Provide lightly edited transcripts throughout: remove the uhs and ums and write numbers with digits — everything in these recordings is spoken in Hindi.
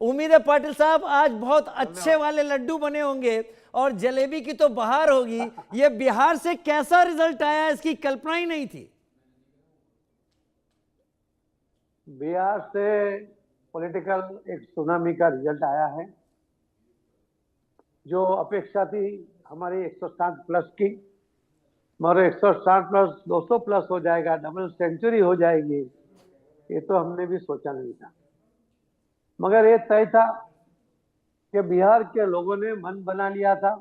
उम्मीद है पाटिल साहब आज बहुत अच्छे वाले लड्डू बने होंगे और जलेबी की तो बहार होगी। ये बिहार से कैसा रिजल्ट आया, इसकी कल्पना ही नहीं थी। बिहार से पॉलिटिकल एक सुनामी का रिजल्ट आया है। जो अपेक्षा थी हमारी 160 प्लस की, मगर 160 प्लस 200 प्लस हो जाएगा, डबल सेंचुरी हो जाएगी, ये तो हमने भी सोचा नहीं था। मगर ये तय था कि बिहार के लोगों ने मन बना लिया था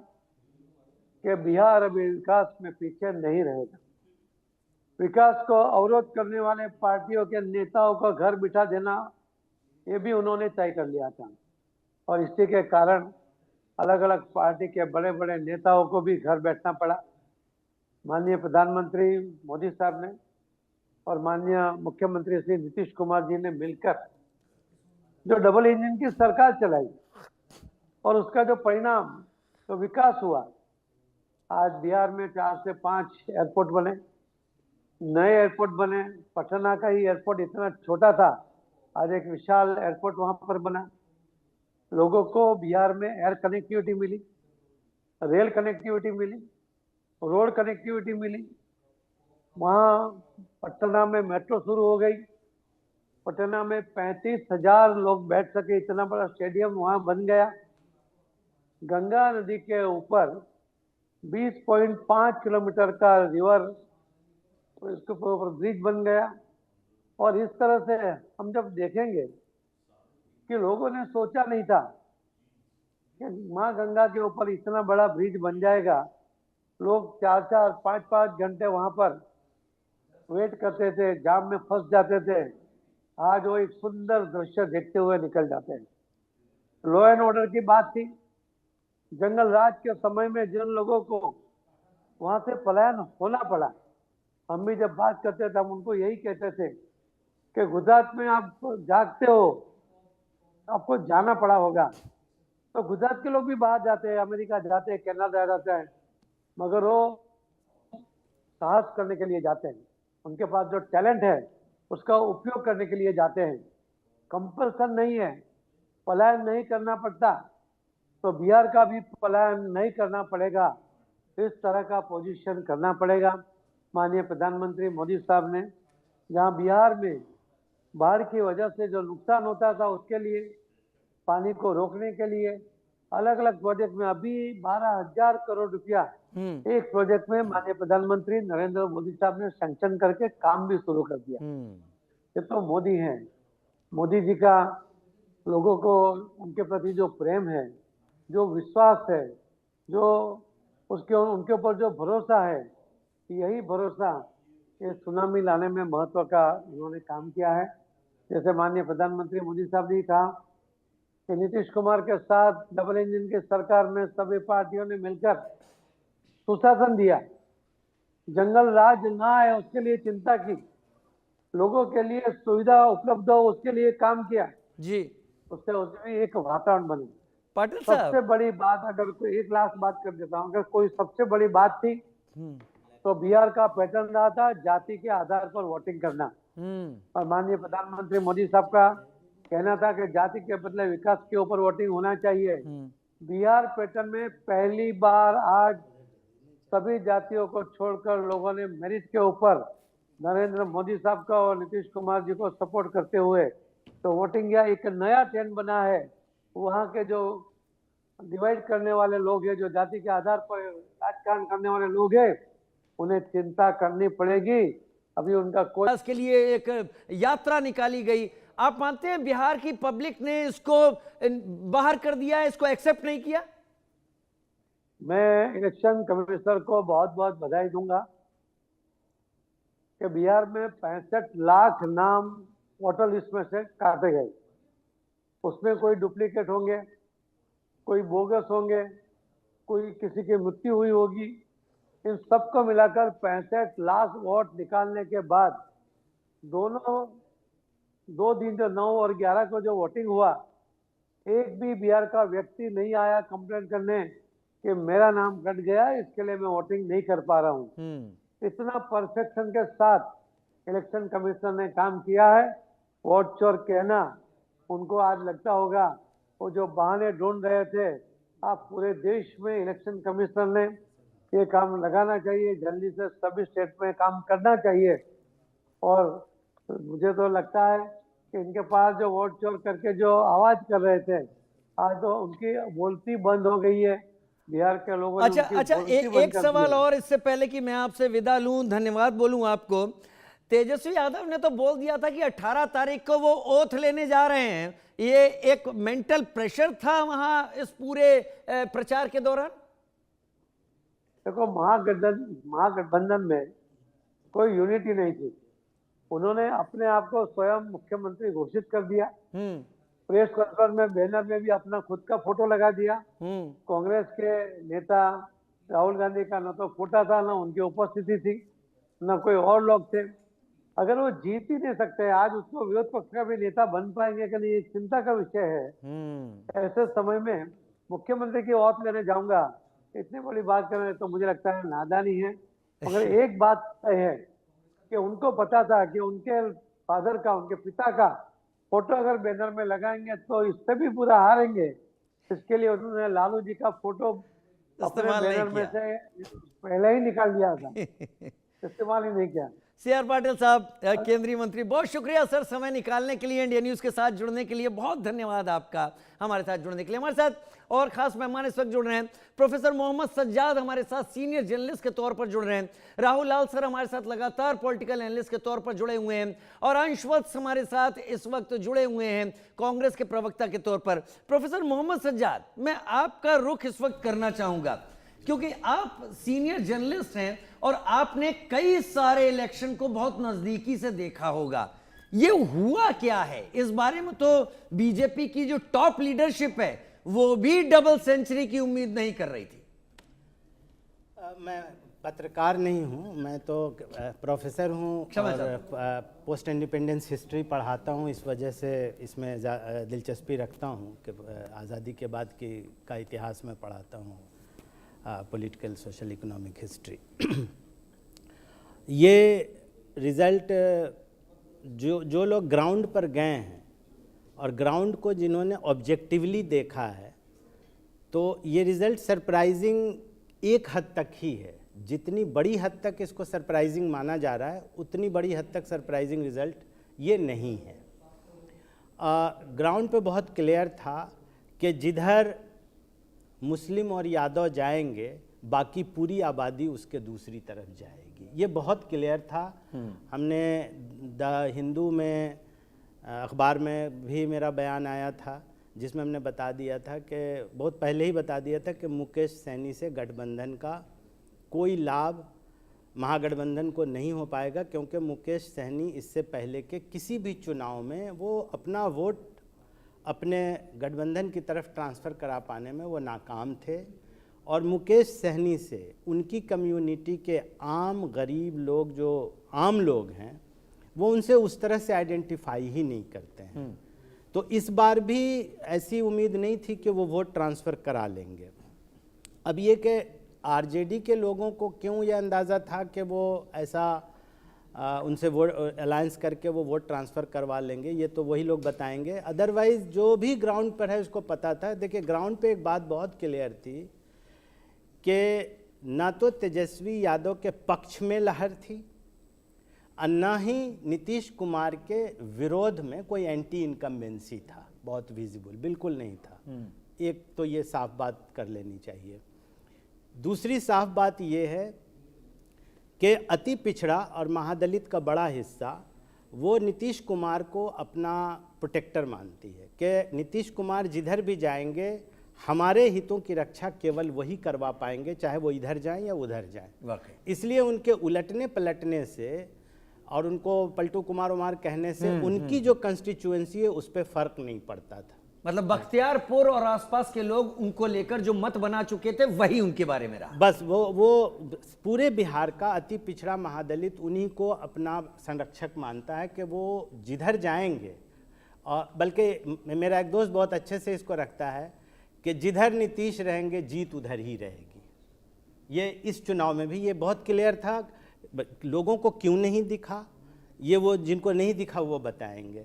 कि बिहार अभी विकास में पीछे नहीं रहेगा। विकास को अवरोध करने वाले पार्टियों के नेताओं को घर बिठा देना, ये भी उन्होंने तय कर लिया था। और इसी के कारण अलग अलग पार्टी के बड़े बड़े नेताओं को भी घर बैठना पड़ा। माननीय प्रधानमंत्री मोदी साहब ने और माननीय मुख्यमंत्री श्री नीतीश कुमार जी ने मिलकर जो डबल इंजन की सरकार चलाई और उसका जो परिणाम, तो विकास हुआ। आज बिहार में 4 से 5 एयरपोर्ट बने, नए एयरपोर्ट बने। पटना का ही एयरपोर्ट इतना छोटा था, आज एक विशाल एयरपोर्ट वहां पर बना। लोगों को बिहार में एयर कनेक्टिविटी मिली, रेल कनेक्टिविटी मिली, रोड कनेक्टिविटी मिली। वहाँ पटना में मेट्रो शुरू हो गई। पटना में 35,000 लोग बैठ सके इतना बड़ा स्टेडियम वहाँ बन गया। गंगा नदी के ऊपर 20.5 किलोमीटर का रिवर, इसके ऊपर ब्रिज बन गया। और इस तरह से हम जब देखेंगे कि लोगों ने सोचा नहीं था कि माँ गंगा के ऊपर इतना बड़ा ब्रिज बन जाएगा। लोग 4-4, 5-5 घंटे वहां पर वेट करते थे, जाम में फंस जाते थे। आज वो एक सुंदर दृश्य देखते हुए निकल जाते हैं। लॉ एंड ऑर्डर की बात थी। जंगल राज के समय में जिन लोगों को वहां से पलायन होना पड़ा, हम भी जब बात करते थे हम उनको यही कहते थे कि गुजरात में आप जागते हो, आपको जाना पड़ा होगा। तो गुजरात के लोग भी बाहर जाते हैं, अमेरिका जाते हैं, कनाडा जाते हैं, मगर वो साहस करने के लिए जाते हैं। उनके पास जो टैलेंट है उसका उपयोग करने के लिए जाते हैं। कंपल्सन नहीं है, पलायन नहीं करना पड़ता। तो बिहार का भी पलायन नहीं करना पड़ेगा, इस तरह का पोजीशन करना पड़ेगा। माननीय प्रधानमंत्री मोदी साहब ने जहां बिहार में बाढ़ की वजह से जो नुकसान होता था उसके लिए, पानी को रोकने के लिए अलग अलग प्रोजेक्ट में अभी 12,000 करोड़ रुपया एक प्रोजेक्ट में माननीय प्रधानमंत्री नरेंद्र मोदी साहब ने सैंक्शन करके काम भी शुरू कर दिया। ये तो मोदी हैं। मोदी जी का लोगों को उनके प्रति जो प्रेम है, जो विश्वास है, जो उसके उनके ऊपर जो भरोसा है, यही भरोसा ये सुनामी लाने में महत्व का उन्होंने काम किया है। जैसे माननीय प्रधानमंत्री मोदी साहब ने कहा कि नीतीश कुमार के साथ डबल इंजन की सरकार में सभी पार्टियों ने मिलकर सुशासन दिया, जंगल राज ना आए उसके लिए चिंता की, लोगों के लिए सुविधा उपलब्ध हो उसके लिए काम किया जी। उससे उसमें एक वातावरण बने। पाटिल सबसे साहब, बड़ी बात, अगर कोई एक लास्ट बात कर देता हूँ, अगर कोई सबसे बड़ी बात थी तो बिहार का पैटर्न रहा था जाति के आधार पर वोटिंग करना। और माननीय प्रधानमंत्री मोदी साहब का कहना था कि जाति के बदले विकास के ऊपर वोटिंग होना चाहिए। बिहार पैटर्न में पहली बार आज सभी जातियों को छोड़कर लोगों ने मेरिट के ऊपर नरेंद्र मोदी साहब का और नीतीश कुमार जी को सपोर्ट करते हुए तो वोटिंग किया। एक नया ट्रेंड बना है। वहाँ के जो डिवाइड करने वाले लोग हैं, जो जाति के आधार पर राजकारण करने वाले लोग हैं, उन्हें चिंता करनी पड़ेगी। अभी उनका कोई इसके लिए एक यात्रा निकाली गई। आप मानते हैं बिहार की पब्लिक ने इसको बाहर कर दिया, इसको एक्सेप्ट नहीं किया? मैं इलेक्शन कमिश्नर को बहुत बहुत बधाई दूंगा कि बिहार में 65 लाख नाम वोटर लिस्ट में से काटे गए। उसमें कोई डुप्लीकेट होंगे, कोई बोगस होंगे, कोई किसी की मृत्यु हुई होगी। इन सबको मिलाकर 65 लाख वोट निकालने के बाद दोनों 2 दिन जो 9 और 11 को जो वोटिंग हुआ, एक भी बिहार का व्यक्ति नहीं आया कंप्लेंट करने कि मेरा नाम कट गया, इसके लिए मैं वोटिंग नहीं कर पा रहा हूं। इतना परफेक्शन के साथ इलेक्शन कमीशन ने काम किया है। वोट चोर कहना उनको आज लगता होगा वो जो बहाने ढूंढ रहे थे, आप पूरे देश में इलेक्शन कमिश्नर ने ये काम लगाना चाहिए, जल्दी से सभी स्टेट में काम करना चाहिए। और मुझे तो लगता है कि इनके पास जो वोट चोर करके जो आवाज कर रहे थे, आज तो उनकी बोलती बंद हो गई है। बिहार के लोगों ने अच्छा उनकी अच्छा, बोलती बंद एक कर दी सवाल है। और इससे पहले कि मैं आपसे विदा लूं, धन्यवाद बोलूं आपको। तेजस्वी यादव ने तो बोल दिया था कि 18 तारीख को वो ओथ लेने जा रहे हैं। ये एक मेंटल प्रेशर था वहां इस पूरे प्रचार के दौरान। देखो, महागठबंधन में कोई यूनिटी नहीं थी। उन्होंने अपने आप को स्वयं मुख्यमंत्री घोषित कर दिया। हम्म प्रेस कॉन्फ्रेंस में बैनर में भी अपना खुद का फोटो लगा दिया। हम्म कांग्रेस के नेता राहुल गांधी का न तो फोटा था, न उनकी उपस्थिति थी, न कोई और लोग थे। अगर वो जीत ही नहीं सकते, आज उसको विरोध पक्ष का भी नेता बन पाएंगे कि नहीं, एक चिंता का विषय है। हम्म ऐसे समय में मुख्यमंत्री की औत लेने जाऊंगा, इतनी बड़ी बात करना तो मुझे लगता है नादानी है। मगर एक बात तय है कि उनको पता था कि उनके फादर का, उनके पिता का फोटो अगर बैनर में लगाएंगे तो इससे भी बुरा हारेंगे। इसके लिए उन्होंने लालू जी का फोटो अपने इस्तेमाल नहीं बैनर में किया। से पहले ही निकाल दिया था, इस्तेमाल ही नहीं किया। सी आर पाटिल साहब, केंद्रीय मंत्री, बहुत शुक्रिया सर समय निकालने के लिए, इंडिया न्यूज के साथ जुड़ने के लिए। बहुत धन्यवाद आपका हमारे साथ जुड़ने के लिए। हमारे साथ और खास मेहमान इस वक्त जुड़ रहे हैं। प्रोफेसर मोहम्मद सज्जाद हमारे साथ सीनियर जर्नलिस्ट के तौर पर जुड़ रहे हैं। राहुल लाल सर हमारे साथ लगातार पॉलिटिकल एनालिस्ट के तौर पर जुड़े हुए हैं। और अंश वत्स हमारे साथ इस वक्त जुड़े हुए हैं कांग्रेस के प्रवक्ता के तौर पर। प्रोफेसर मोहम्मद सज्जाद, मैं आपका रुख इस वक्त करना चाहूंगा क्योंकि आप सीनियर जर्नलिस्ट हैं और आपने कई सारे इलेक्शन को बहुत नजदीकी से देखा होगा। ये हुआ क्या है इस बारे में तो बीजेपी की जो टॉप लीडरशिप है वो भी डबल सेंचुरी की उम्मीद नहीं कर रही थी। मैं पत्रकार नहीं हूं, मैं तो प्रोफेसर हूं और पोस्ट इंडिपेंडेंस हिस्ट्री पढ़ाता हूं। इस वजह से इसमें दिलचस्पी रखता हूं कि आज़ादी के बाद का इतिहास में पढ़ाता हूं, पॉलिटिकल सोशल इकोनॉमिक हिस्ट्री। ये रिज़ल्ट जो लोग ग्राउंड पर गए हैं और ग्राउंड को जिन्होंने ऑब्जेक्टिवली देखा है, तो ये रिज़ल्ट सरप्राइजिंग एक हद तक ही है। जितनी बड़ी हद तक इसको सरप्राइजिंग माना जा रहा है, उतनी बड़ी हद तक सरप्राइजिंग रिज़ल्ट ये नहीं है। ग्राउंड पे बहुत क्लियर था कि जिधर मुस्लिम और यादव जाएंगे, बाकी पूरी आबादी उसके दूसरी तरफ जाएगी। ये बहुत क्लियर था। हमने द हिंदू में, अखबार में भी मेरा बयान आया था जिसमें हमने बता दिया था कि बहुत पहले ही बता दिया था कि मुकेश सैनी से गठबंधन का कोई लाभ महागठबंधन को नहीं हो पाएगा, क्योंकि मुकेश सहनी इससे पहले के किसी भी चुनाव में वो अपना वोट अपने गठबंधन की तरफ ट्रांसफ़र करा पाने में वो नाकाम थे। और मुकेश सहनी से उनकी कम्युनिटी के आम गरीब लोग, जो आम लोग हैं, वो उनसे उस तरह से आइडेंटिफाई ही नहीं करते हैं। तो इस बार भी ऐसी उम्मीद नहीं थी कि वो वोट ट्रांसफ़र करा लेंगे। अब ये कि आरजेडी के लोगों को क्यों ये अंदाज़ा था कि वो ऐसा उनसे वोट अलायंस करके वो वोट ट्रांसफ़र करवा लेंगे, ये तो वही लोग बताएंगे। अदरवाइज़ जो भी ग्राउंड पर है उसको पता था। देखिए, ग्राउंड पे एक बात बहुत क्लियर थी कि ना तो तेजस्वी यादव के पक्ष में लहर थी और ना ही नीतीश कुमार के विरोध में कोई एंटी इनकम्बेंसी था, बहुत विजिबल बिल्कुल नहीं था। एक तो ये साफ बात कर लेनी चाहिए। दूसरी साफ बात ये है कि अति पिछड़ा और महादलित का बड़ा हिस्सा वो नीतीश कुमार को अपना प्रोटेक्टर मानती है कि नीतीश कुमार जिधर भी जाएंगे हमारे हितों की रक्षा केवल वही करवा पाएंगे, चाहे वो इधर जाएं या उधर जाएं। इसलिए उनके उलटने पलटने से और उनको पलटू कुमार उमार कहने से उनकी जो कंस्टिट्यूएंसी है उस पर फ़र्क नहीं पड़ता था। मतलब बख्तियारपुर और आसपास के लोग उनको लेकर जो मत बना चुके थे वही उनके बारे में रहा। बस वो पूरे बिहार का अति पिछड़ा महादलित उन्हीं को अपना संरक्षक मानता है कि वो जिधर जाएंगे। और बल्कि मेरा एक दोस्त बहुत अच्छे से इसको रखता है कि जिधर नीतीश रहेंगे जीत उधर ही रहेगी। ये इस चुनाव में भी ये बहुत क्लियर था। लोगों को क्यों नहीं दिखा, ये वो जिनको नहीं दिखा वो बताएंगे।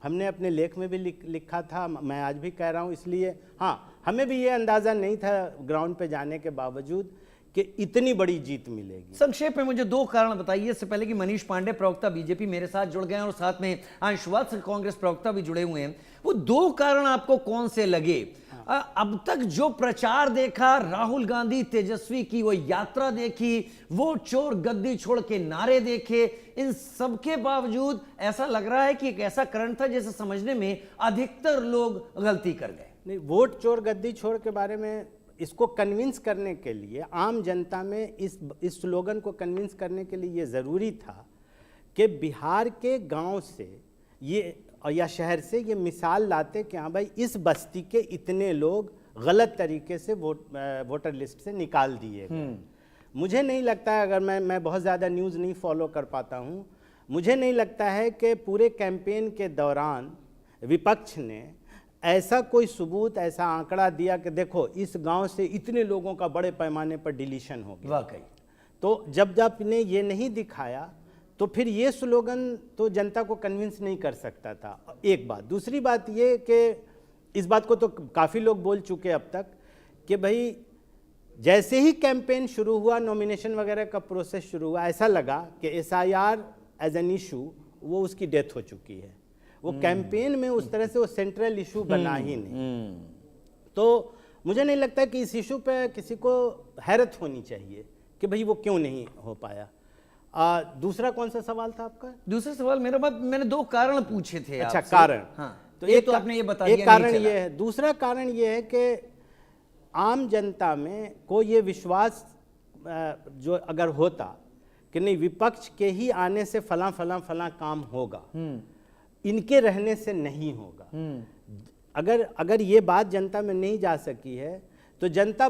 हमने अपने लेख में भी लिखा था, मैं आज भी कह रहा हूँ। इसलिए हाँ, हमें भी ये अंदाज़ा नहीं था ग्राउंड पे जाने के बावजूद कि इतनी बड़ी जीत मिलेगी। संक्षेप में मुझे दो कारण बताइए, इससे पहले कि मनीष पांडे प्रवक्ता बीजेपी मेरे साथ जुड़ गए हैं और साथ में अंशुवत्स कांग्रेस प्रवक्ता भी जुड़े हुए हैं, वो दो कारण आपको कौन से लगे? अब तक जो प्रचार देखा, राहुल गांधी तेजस्वी की वो यात्रा देखी, वोट चोर गद्दी छोड़ के नारे देखे, इन सब के बावजूद ऐसा लग रहा है कि एक ऐसा करंट था जिसे समझने में अधिकतर लोग गलती कर गए। नहीं, वोट चोर गद्दी छोड़ के बारे में इसको कन्विंस करने के लिए, आम जनता में इस स्लोगन को कन्विंस करने के लिए ये ज़रूरी था कि बिहार के गांव से ये या शहर से ये मिसाल लाते कि हाँ भाई, इस बस्ती के इतने लोग गलत तरीके से वोटर लिस्ट से निकाल दिए गए। मुझे नहीं लगता है, अगर मैं बहुत ज़्यादा न्यूज़ नहीं फॉलो कर पाता हूँ, मुझे नहीं लगता है कि पूरे कैंपेन के दौरान विपक्ष ने ऐसा कोई सबूत, ऐसा आंकड़ा दिया कि देखो इस गांव से इतने लोगों का बड़े पैमाने पर डिलीशन हो गया। वाकई तो जब आपने ये नहीं दिखाया तो फिर ये स्लोगन तो जनता को कन्विंस नहीं कर सकता था। एक बात। दूसरी बात ये कि इस बात को तो काफ़ी लोग बोल चुके अब तक कि भाई जैसे ही कैंपेन शुरू हुआ, नॉमिनेशन वगैरह का प्रोसेस शुरू हुआ, ऐसा लगा कि SIR एज एन इशू वो उसकी डेथ हो चुकी है। वो कैंपेन में उस तरह से वो सेंट्रल इशू बना ही नहीं। तो मुझे नहीं लगता कि इस इशू पे किसी को हैरत होनी चाहिए कि भाई वो क्यों नहीं हो पाया। दूसरा कौन सा सवाल था आपका? दूसरा सवाल मेरा बात, मैंने दो कारण पूछे थे। अच्छा, आपसे। कारण। हाँ, तो एक तो आपने ये बता दिया, एक कारण नहीं चला। ये है। दूसरा कारण ये है कि आम जनता में को ये विश्वास जो अगर होता कि नहीं, विपक्ष के ही आने से फलां फलां फलां काम होगा, इनके रहने से नहीं होगा, अगर ये बात जनता में नहीं जा सकी है तो जनता